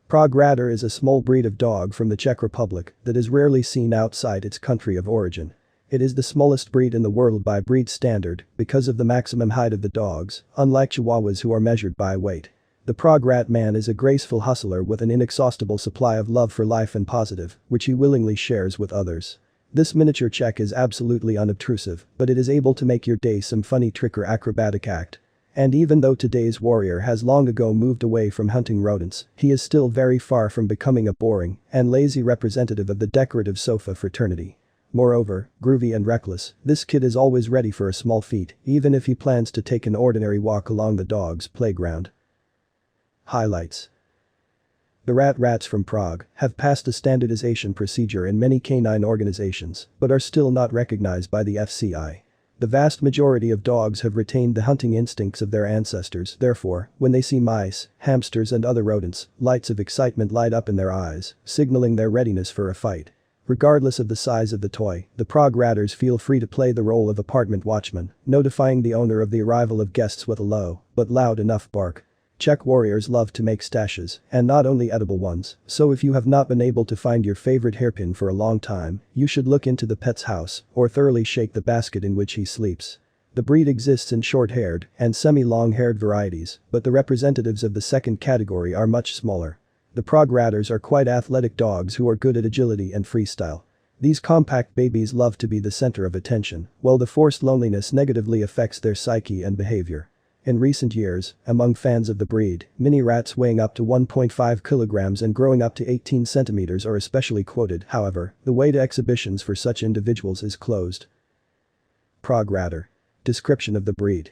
Prague Ratter is a small breed of dog from the Czech Republic that is rarely seen outside its country of origin. It is the smallest breed in the world by breed standard because of the maximum height of the dogs, unlike Chihuahuas who are measured by weight. The Prague Rat man is a graceful hustler with an inexhaustible supply of love for life and positive, which he willingly shares with others. This miniature Czech is absolutely unobtrusive, but it is able to make your day some funny trick or acrobatic act. And even though today's warrior has long ago moved away from hunting rodents, he is still very far from becoming a boring and lazy representative of the decorative sofa fraternity. Moreover, groovy and reckless, this kid is always ready for a small feat, even if he plans to take an ordinary walk along the dog's playground. Highlights. The rats from Prague have passed a standardization procedure in many canine organizations, but are still not recognized by the FCI. The vast majority of dogs have retained the hunting instincts of their ancestors, therefore, when they see mice, hamsters and other rodents, lights of excitement light up in their eyes, signaling their readiness for a fight. Regardless of the size of the toy, the Prague Ratters feel free to play the role of apartment watchman, notifying the owner of the arrival of guests with a low, but loud enough bark. Czech warriors love to make stashes, and not only edible ones, so if you have not been able to find your favorite hairpin for a long time, you should look into the pet's house or thoroughly shake the basket in which he sleeps. The breed exists in short-haired and semi-long-haired varieties, but the representatives of the second category are much smaller. The Prague Ratters are quite athletic dogs who are good at agility and freestyle. These compact babies love to be the center of attention, while the forced loneliness negatively affects their psyche and behavior. In recent years, among fans of the breed, mini rats weighing up to 1.5 kilograms and growing up to 18 centimeters are especially quoted. However, the way to exhibitions for such individuals is closed. Prague Ratter. Description of the breed.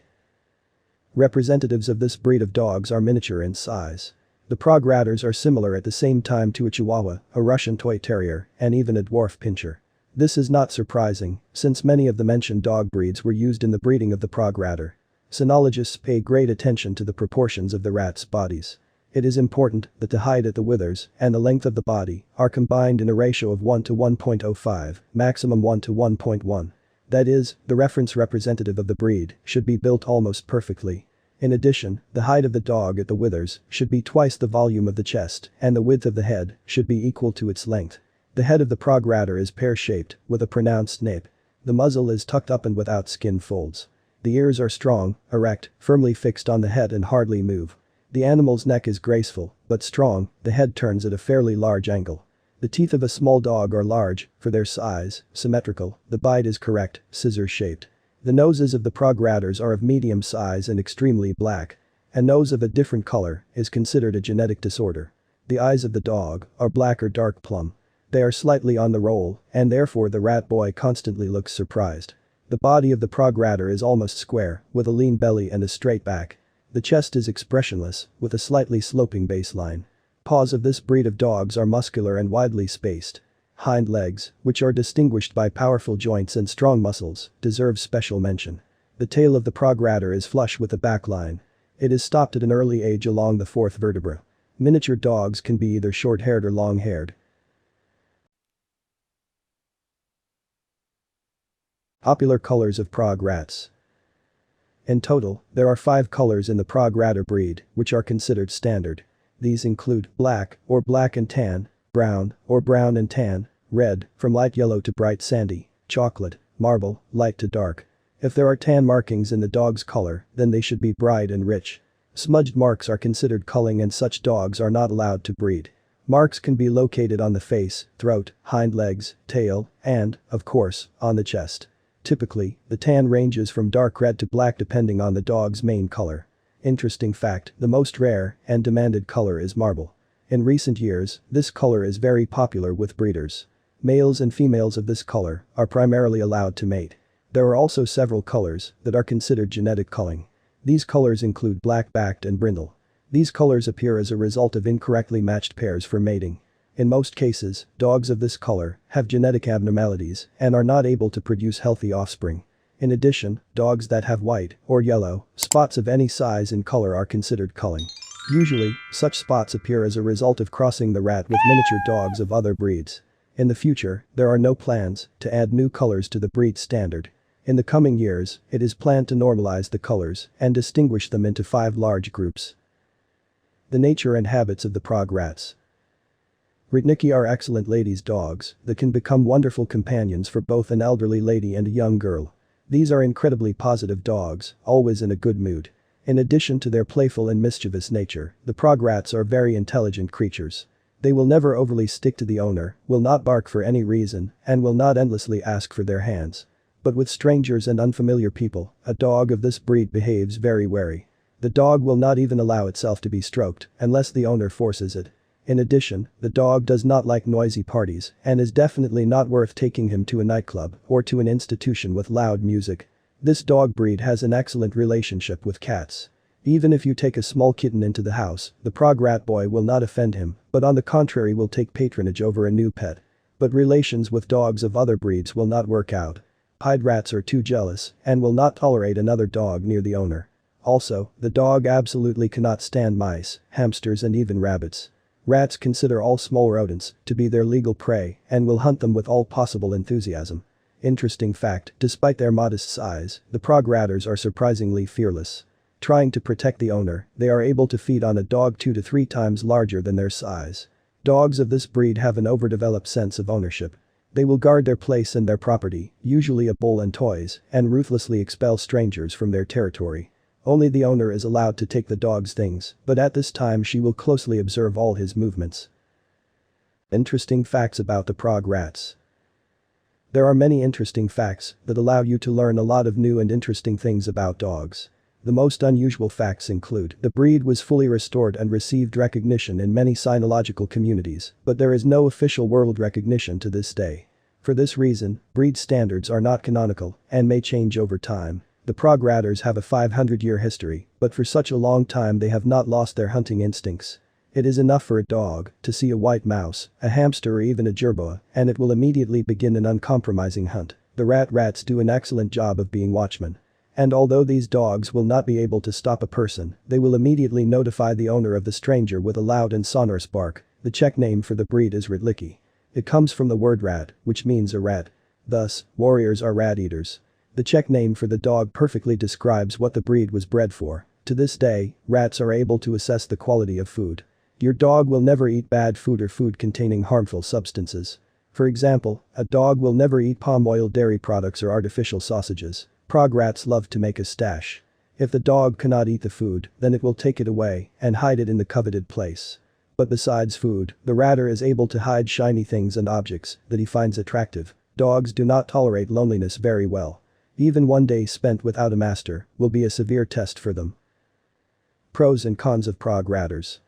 Representatives of this breed of dogs are miniature in size. The Prague Ratters are similar at the same time to a Chihuahua, a Russian toy terrier, and even a dwarf pinscher. This is not surprising, since many of the mentioned dog breeds were used in the breeding of the Prague Ratter. Cynologists pay great attention to the proportions of the rats' bodies. It is important that the height at the withers and the length of the body are combined in a ratio of 1 to 1.05, maximum 1 to 1.1. That is, the reference representative of the breed should be built almost perfectly. In addition, the height of the dog at the withers should be twice the volume of the chest, and the width of the head should be equal to its length. The head of the Prague Ratter is pear-shaped, with a pronounced nape. The muzzle is tucked up and without skin folds. The ears are strong, erect, firmly fixed on the head and hardly move. The animal's neck is graceful, but strong, the head turns at a fairly large angle. The teeth of a small dog are large, for their size, symmetrical, the bite is correct, scissor-shaped. The noses of the Prague Ratters are of medium size and extremely black. A nose of a different color is considered a genetic disorder. The eyes of the dog are black or dark plum. They are slightly on the roll, and therefore the rat boy constantly looks surprised. The body of the Prague Ratter is almost square, with a lean belly and a straight back. The chest is expressionless, with a slightly sloping baseline. Paws of this breed of dogs are muscular and widely spaced. Hind legs, which are distinguished by powerful joints and strong muscles, deserve special mention. The tail of the Prague Ratter is flush with the back line. It is stopped at an early age along the fourth vertebra. Miniature dogs can be either short-haired or long-haired. Popular colors of Prague Rats. In total, there are 5 colors in the Prague Ratter breed, which are considered standard. These include black, or black and tan, brown, or brown and tan, red, from light yellow to bright sandy, chocolate, marble, light to dark. If there are tan markings in the dog's color, then they should be bright and rich. Smudged marks are considered culling and such dogs are not allowed to breed. Marks can be located on the face, throat, hind legs, tail, and, of course, on the chest. Typically, the tan ranges from dark red to black depending on the dog's main color. Interesting fact, the most rare and demanded color is marble. In recent years, this color is very popular with breeders. Males and females of this color are primarily allowed to mate. There are also several colors that are considered genetic culling. These colors include black-backed and brindle. These colors appear as a result of incorrectly matched pairs for mating. In most cases, dogs of this color have genetic abnormalities and are not able to produce healthy offspring. In addition, dogs that have white or yellow spots of any size and color are considered culling. Usually, such spots appear as a result of crossing the rat with miniature dogs of other breeds. In the future, there are no plans to add new colors to the breed standard. In the coming years, it is planned to normalize the colors and distinguish them into 5 large groups. The nature and habits of the Prague rats. Rodniki are excellent ladies' dogs that can become wonderful companions for both an elderly lady and a young girl. These are incredibly positive dogs, always in a good mood. In addition to their playful and mischievous nature, the Prague rats are very intelligent creatures. They will never overly stick to the owner, will not bark for any reason, and will not endlessly ask for their hands. But with strangers and unfamiliar people, a dog of this breed behaves very wary. The dog will not even allow itself to be stroked unless the owner forces it. In addition, the dog does not like noisy parties and is definitely not worth taking him to a nightclub or to an institution with loud music. This dog breed has an excellent relationship with cats. Even if you take a small kitten into the house, the Prague rat boy will not offend him, but on the contrary will take patronage over a new pet. But relations with dogs of other breeds will not work out. Pied rats are too jealous and will not tolerate another dog near the owner. Also, the dog absolutely cannot stand mice, hamsters and even rabbits. Rats consider all small rodents to be their legal prey and will hunt them with all possible enthusiasm. Interesting fact, despite their modest size, the Prague ratters are surprisingly fearless. Trying to protect the owner, they are able to feed on a dog 2 to 3 times larger than their size. Dogs of this breed have an overdeveloped sense of ownership. They will guard their place and their property, usually a bowl and toys, and ruthlessly expel strangers from their territory. Only the owner is allowed to take the dog's things, but at this time she will closely observe all his movements. Interesting facts about the Prague rats. There are many interesting facts that allow you to learn a lot of new and interesting things about dogs. The most unusual facts include the breed was fully restored and received recognition in many cynological communities, but there is no official world recognition to this day. For this reason, breed standards are not canonical and may change over time. The Prague ratters have a 500-year history, but for such a long time they have not lost their hunting instincts. It is enough for a dog to see a white mouse, a hamster or even a jerboa, and it will immediately begin an uncompromising hunt. The rats do an excellent job of being watchmen. And although these dogs will not be able to stop a person, they will immediately notify the owner of the stranger with a loud and sonorous bark. The Czech name for the breed is rodliki. It comes from the word rat, which means a rat. Thus, warriors are rat eaters. The Czech name for the dog perfectly describes what the breed was bred for. To this day, rats are able to assess the quality of food. Your dog will never eat bad food or food containing harmful substances. For example, a dog will never eat palm oil, dairy products or artificial sausages. Prague rats love to make a stash. If the dog cannot eat the food, then it will take it away and hide it in the coveted place. But besides food, the ratter is able to hide shiny things and objects that he finds attractive. Dogs do not tolerate loneliness very well. Even one day spent without a master will be a severe test for them. Pros and cons of Prague ratters.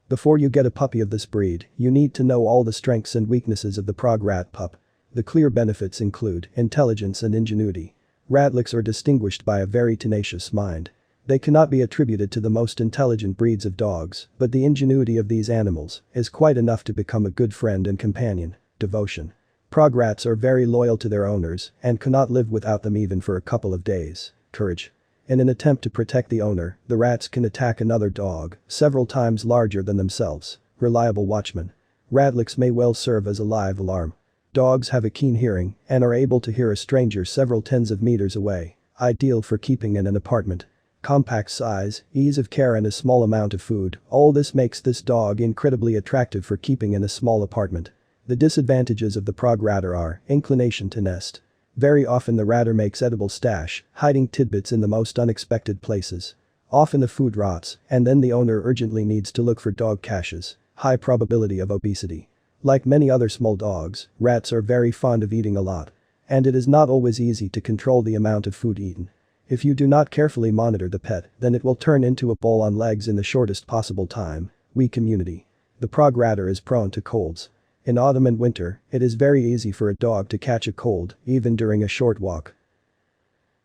Before you get a puppy of this breed, you need to know all the strengths and weaknesses of the Prague rat pup. The clear benefits include intelligence and ingenuity. Ratlicks are distinguished by a very tenacious mind. They cannot be attributed to the most intelligent breeds of dogs, but the ingenuity of these animals is quite enough to become a good friend and companion. Devotion. Prague rats are very loyal to their owners and cannot live without them even for a couple of days. Courage. In an attempt to protect the owner, the rats can attack another dog, several times larger than themselves. Reliable watchmen. Ratlicks may well serve as a live alarm. Dogs have a keen hearing and are able to hear a stranger several tens of meters away, ideal for keeping in an apartment. Compact size, ease of care and a small amount of food, all this makes this dog incredibly attractive for keeping in a small apartment. The disadvantages of the Prague ratter are inclination to nest. Very often the ratter makes edible stash, hiding tidbits in the most unexpected places. Often the food rots, and then the owner urgently needs to look for dog caches. High probability of obesity. Like many other small dogs, rats are very fond of eating a lot. And it is not always easy to control the amount of food eaten. If you do not carefully monitor the pet, then it will turn into a ball on legs in the shortest possible time. Weak immunity. The Prague ratter is prone to colds. In autumn and winter, it is very easy for a dog to catch a cold, even during a short walk.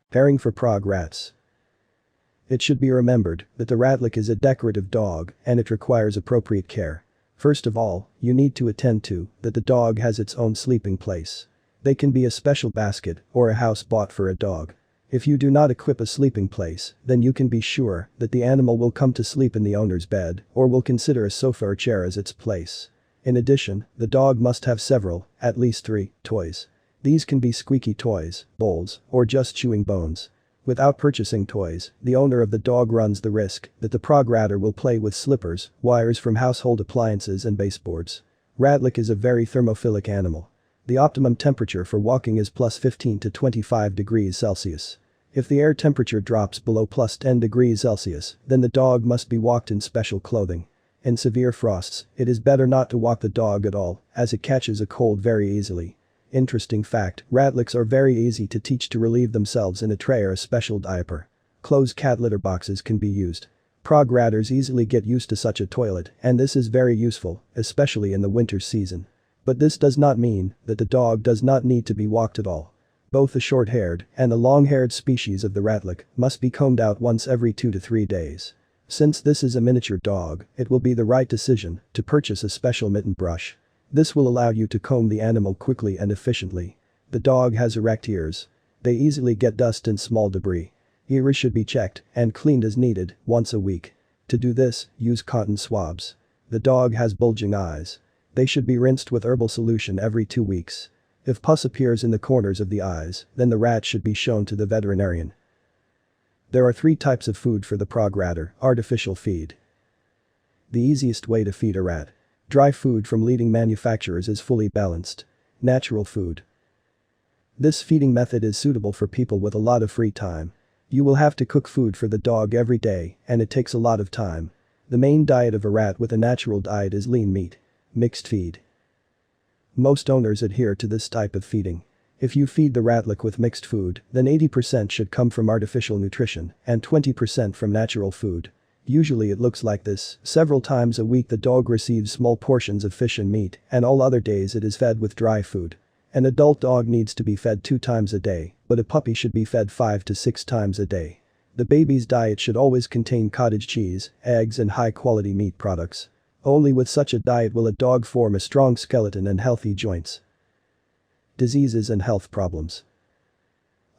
Pairing for Prague rats. It should be remembered that the ratlick is a decorative dog and it requires appropriate care. First of all, you need to attend to that the dog has its own sleeping place. They can be a special basket or a house bought for a dog. If you do not equip a sleeping place, then you can be sure that the animal will come to sleep in the owner's bed or will consider a sofa or chair as its place. In addition, the dog must have several, at least 3, toys. These can be squeaky toys, bowls, or just chewing bones. Without purchasing toys, the owner of the dog runs the risk that the Prague ratter will play with slippers, wires from household appliances and baseboards. Ratlik is a very thermophilic animal. The optimum temperature for walking is plus 15 to 25 degrees Celsius. If the air temperature drops below plus 10 degrees Celsius, then the dog must be walked in special clothing. In severe frosts, it is better not to walk the dog at all, as it catches a cold very easily. Interesting fact, ratliks are very easy to teach to relieve themselves in a tray or a special diaper. Closed cat litter boxes can be used. Prague ratters easily get used to such a toilet, and this is very useful, especially in the winter season. But this does not mean that the dog does not need to be walked at all. Both the short-haired and the long-haired species of the ratlik must be combed out once every 2 to 3 days. Since this is a miniature dog, it will be the right decision to purchase a special mitten brush. This will allow you to comb the animal quickly and efficiently. The dog has erect ears. They easily get dust and small debris. Ears should be checked and cleaned as needed once a week. To do this, use cotton swabs. The dog has bulging eyes. They should be rinsed with herbal solution every 2 weeks. If pus appears in the corners of the eyes, then the rat should be shown to the veterinarian. There are 3 types of food for the Prague ratter: artificial feed. The easiest way to feed a rat. Dry food from leading manufacturers is fully balanced. Natural food. This feeding method is suitable for people with a lot of free time. You will have to cook food for the dog every day, and it takes a lot of time. The main diet of a rat with a natural diet is lean meat. Mixed feed. Most owners adhere to this type of feeding. If you feed the ratlik with mixed food, then 80% should come from artificial nutrition and 20% from natural food. Usually it looks like this: several times a week the dog receives small portions of fish and meat, and all other days it is fed with dry food. An adult dog needs to be fed 2 times a day, but a puppy should be fed 5 to 6 times a day. The baby's diet should always contain cottage cheese, eggs and high-quality meat products. Only with such a diet will a dog form a strong skeleton and healthy joints. Diseases and health problems.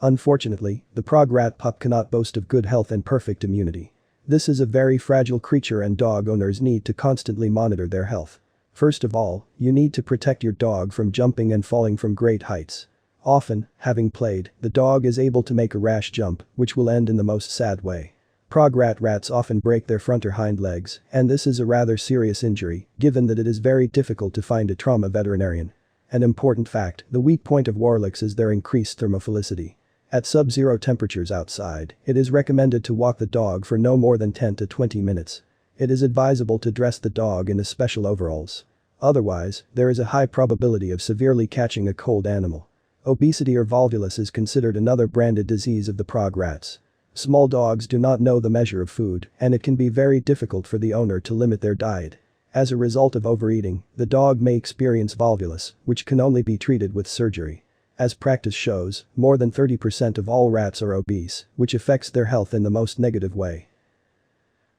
Unfortunately, the Prague rat pup cannot boast of good health and perfect immunity. This is a very fragile creature and dog owners need to constantly monitor their health. First of all, you need to protect your dog from jumping and falling from great heights. Often, having played, the dog is able to make a rash jump, which will end in the most sad way. Prague rats often break their front or hind legs, and this is a rather serious injury, given that it is very difficult to find a trauma veterinarian. An important fact, the weak point of warliks is their increased thermophilicity. At sub-zero temperatures outside, it is recommended to walk the dog for no more than 10 to 20 minutes. It is advisable to dress the dog in a special overalls. Otherwise, there is a high probability of severely catching a cold animal. Obesity or volvulus is considered another branded disease of the Prague rats. Small dogs do not know the measure of food, and it can be very difficult for the owner to limit their diet. As a result of overeating, the dog may experience volvulus, which can only be treated with surgery. As practice shows, more than 30% of all rats are obese, which affects their health in the most negative way.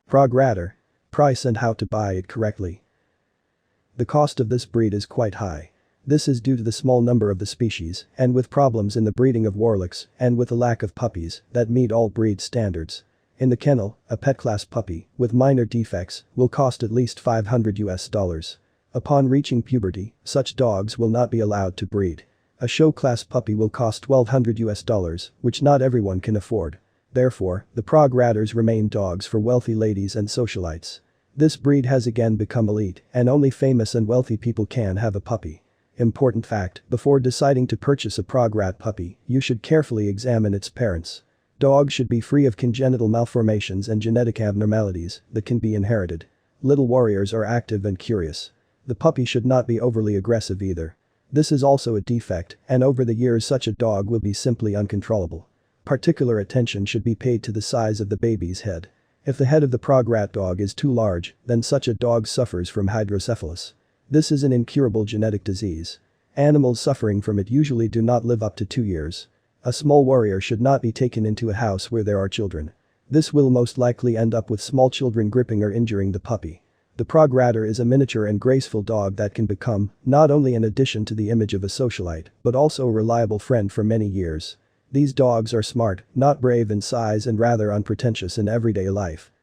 Prague ratter. Price and how to buy it correctly. The cost of this breed is quite high. This is due to the small number of the species, and with problems in the breeding of warliks, and with the lack of puppies that meet all breed standards. In the kennel, a pet class puppy, with minor defects, will cost at least $500. Upon reaching puberty, such dogs will not be allowed to breed. A show class puppy will cost $1,200, which not everyone can afford. Therefore, the Prague ratters remain dogs for wealthy ladies and socialites. This breed has again become elite, and only famous and wealthy people can have a puppy. Important fact, before deciding to purchase a Prague rat puppy, you should carefully examine its parents. Dogs should be free of congenital malformations and genetic abnormalities that can be inherited. Little warriors are active and curious. The puppy should not be overly aggressive either. This is also a defect, and over the years such a dog will be simply uncontrollable. Particular attention should be paid to the size of the baby's head. If the head of the Prague rat dog is too large, then such a dog suffers from hydrocephalus. This is an incurable genetic disease. Animals suffering from it usually do not live up to 2 years. A small warrior should not be taken into a house where there are children. This will most likely end up with small children gripping or injuring the puppy. The Prague ratter is a miniature and graceful dog that can become not only an addition to the image of a socialite, but also a reliable friend for many years. These dogs are smart, not brave in size and rather unpretentious in everyday life.